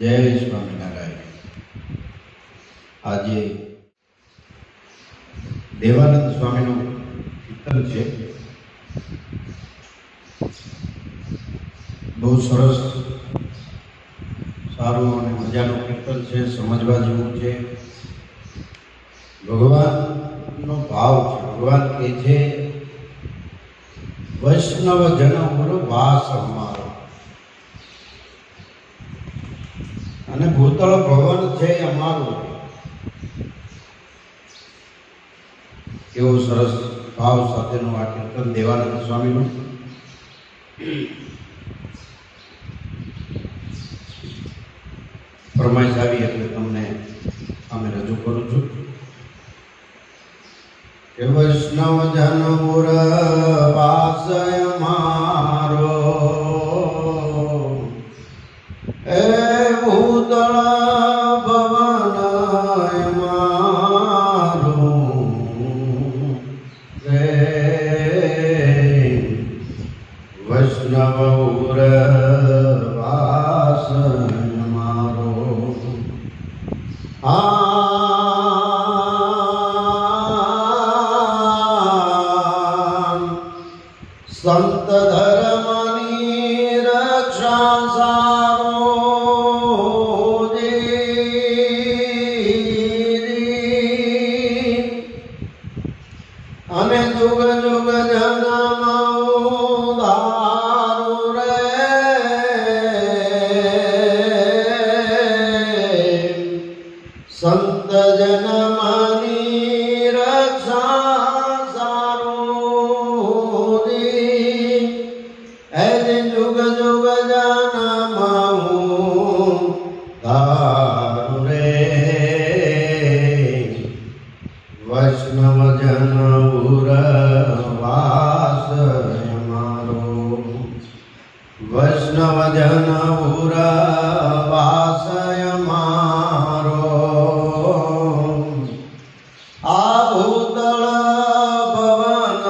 જય સ્વામિનારાયણ. આજે દેવાનંદ સ્વામીનું કીર્તન છે. બહુ સરસ સારું અને મજાનું કીર્તન છે, સમજવા જેવું છે. ભગવાનનો ભાવ છે. ભગવાન કહે છે, વૈષ્ણવ જન ગુરુ વાસ અમારો. અને ભૂતળ ભવન છે અમારું. એવો સરસ ભાવ સાથેનું આ કીર્તન દેવાનંદ સ્વામીનું. ફરમાઈશ આવી એટલે તમને અમે રજૂ કરું છું કે વૈષ્ણવ જન ગુર વાસય મારો, એ ભૂતળ ભવન મારું રે. વૈષ્ણવ ગુર વાસય મારો. સંત ધર્મની રક્ષા સારો અને જુગ જુગ જન્મ ઉધારું રે. સંત જન્મની રક્ષા સારું એજ જુગ જુગ જન્મ ઉધારું રે. વૈષ્ણવ જન ગુર વાસય મારો. વૈષ્ણવ જન ગુર વાસય મારો. આ ભૂતળ ભવન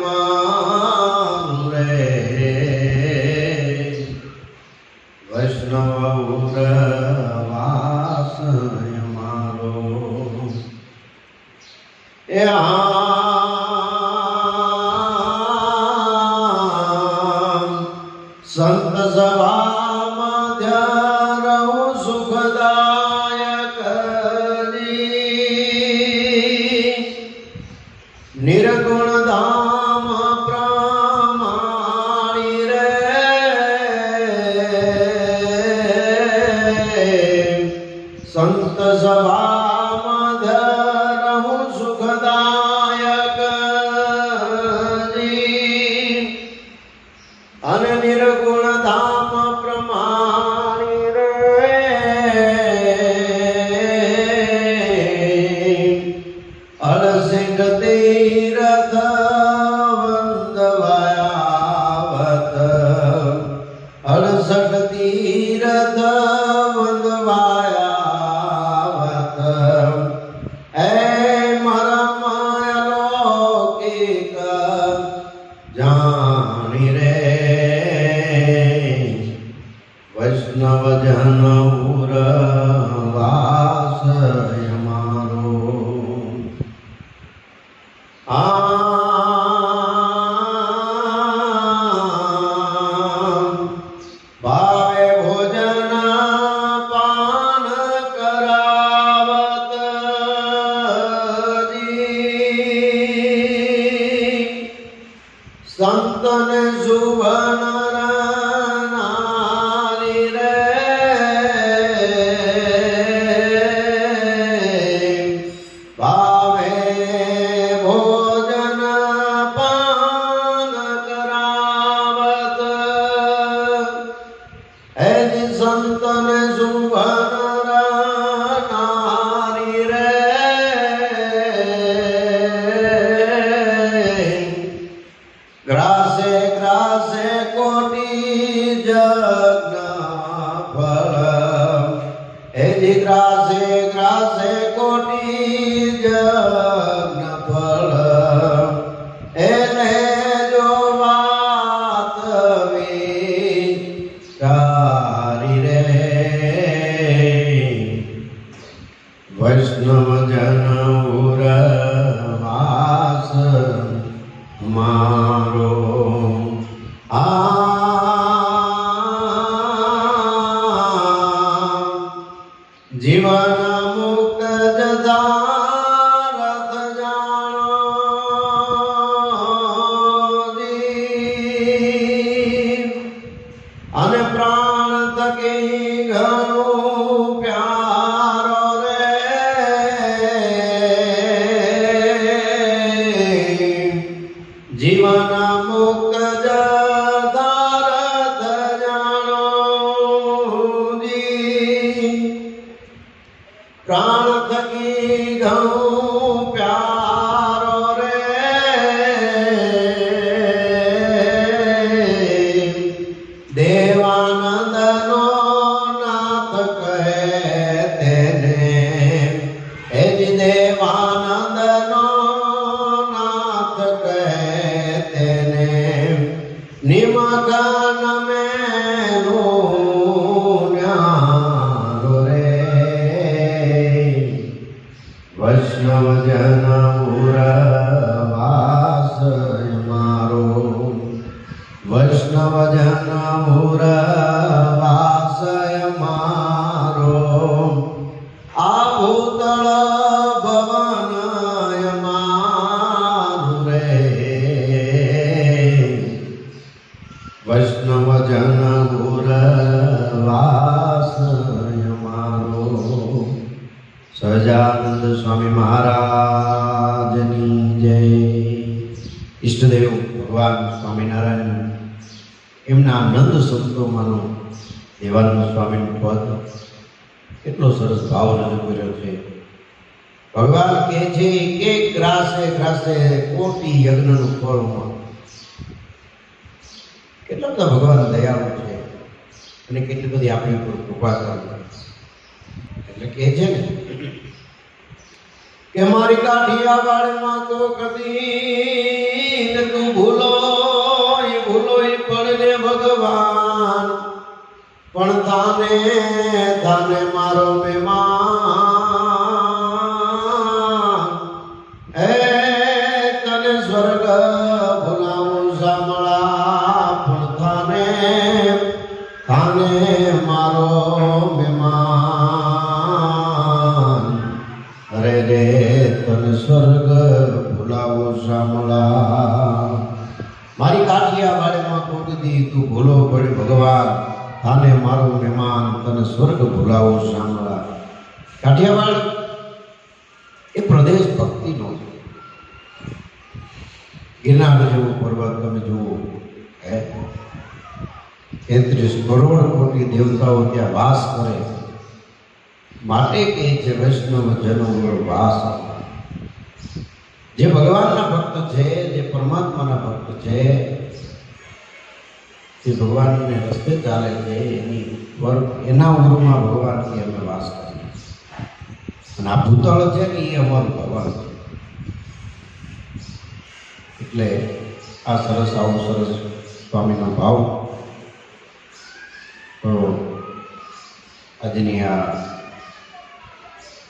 મારું રે. વૈષ્ણવ ગુર વાસય મારો. એ સંત સભા મધ્ય રહું સુખદાયક નિર્ગુણ ધામ પ્રમાણી રે. સંત સભા મધ્ય રહું સુખદાયક અને નિર્ગુણ ધામ પ્રમાણી રે. અલસિંહ તીરથ વંદવાયાવત. અલસઠ તીરથ વંદવાયાવત. એ મરમ અલૌકિક જાણી રે. વૈષ્ણવ જન ગુર વાસય મારો. ભાવે ભોજન પાન કરાવત. સંતને શુભન નારી રે. ભાવે ભોજન પાન કરાવત. એજ સંતને શુભન નારી રે. ગ્રાસે ગ્રાસે કોટી જગ્ન ફળ. એજ ગ્રાસે ગ્રાસે કોટી જગ્ન ફળ. એને જો વાત વિચારી રે. વૈષ્ણવજન ઉરવાસ મારો જીવન મુક્ત જદારથ જાણો અને પ્રાણ થકી ઘણું પ્યારો રે જીવન મુક્ત જદારથ જાણો પ્રાણ થકી ઘણું પ્યારો રે દેવાનંદનો નાથ કહે તેને એ જ દેવાનંદનો નાથ કહે તેને નિમગન મેલું ન્યાલો રે વૈષ્ણવજન ઉરવાસ મારો વૈષ્ણવજન ઉરવાસ મારો આ ભૂતળ ભવન મારું રે વૈષ્ણવજન ઉરવાસ મારો સહજાનંદ સ્વામી મહારાજની જય. ઈષ્ટદેવ ભગવાન સ્વામિનારાયણ એમના નંદ સંતોમાંનો દેવાનંદ સ્વામીનું પદ કેટલો સરસ ભાવ રજૂ કર્યો છે. ભગવાન કહે છે કે ગ્રાસે ગ્રાસે કોટી યજ્ઞનું ફળ મળે. કેટલા બધા ભગવાન દયાળુ છે અને કેટલી બધી આપણી ઉપર કૃપા કરે. એટલે કહે છે ને કે મારી કાઠિયાવાડમાં તો કદી તું ભૂલો પડને ભગવાન પણ તાને તાને મારો મહેમાન હે તને સ્વર્ગ ભૂલાવું સાંભળા પણ તાને તાને મારો મહેમાન અરે રે તને સ્વર્ગ ભૂલાવો શામળા મારી કાઠિયાવાડમાં કોકદી તું ભૂલો પડે ભગવાન તાને મારો મહેમાન તને સ્વર્ગ ભૂલાવો શામળા. કાઠિયાવાડ એ પ્રદેશ ભક્તિનો છે. ગિરનાર જેવો પર્વત તમે જુઓ 33 કરોડ કોટી દેવતાઓ ત્યાં વાસ કરે માટે કહે છે વૈષ્ણવ જનો વાસ. જે ભગવાનના ભક્ત છે જે પરમાત્માના ભક્ત છે જે ભગવાનને રસ્તે ચાલે છે એના ઉરમાં ભગવાનથી અમે વાસ કરીએ. અને આ ભૂતળ છે કે એ અમારું ભગવાન છે. એટલે આ સરસ આવું સરસ સ્વામીનો ભાવ. તો આજની આ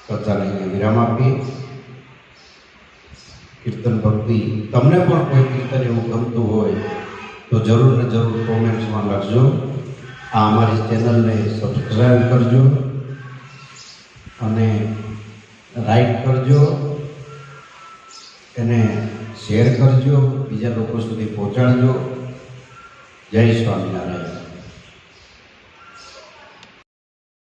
કથાને વિરામ આપીએ. કીર્તન ભક્તિ તમને પણ કોઈ કીર્તન એવું ગમતું હોય તો જરૂર ને જરૂર કોમેન્ટ્સમાં લખજો. આ અમારી ચેનલને સબસ્ક્રાઈબ કરજો અને લાઈક કરજો, એને શેર કરજો, બીજા લોકો સુધી પહોંચાડજો. જય સ્વામિનારાયણ.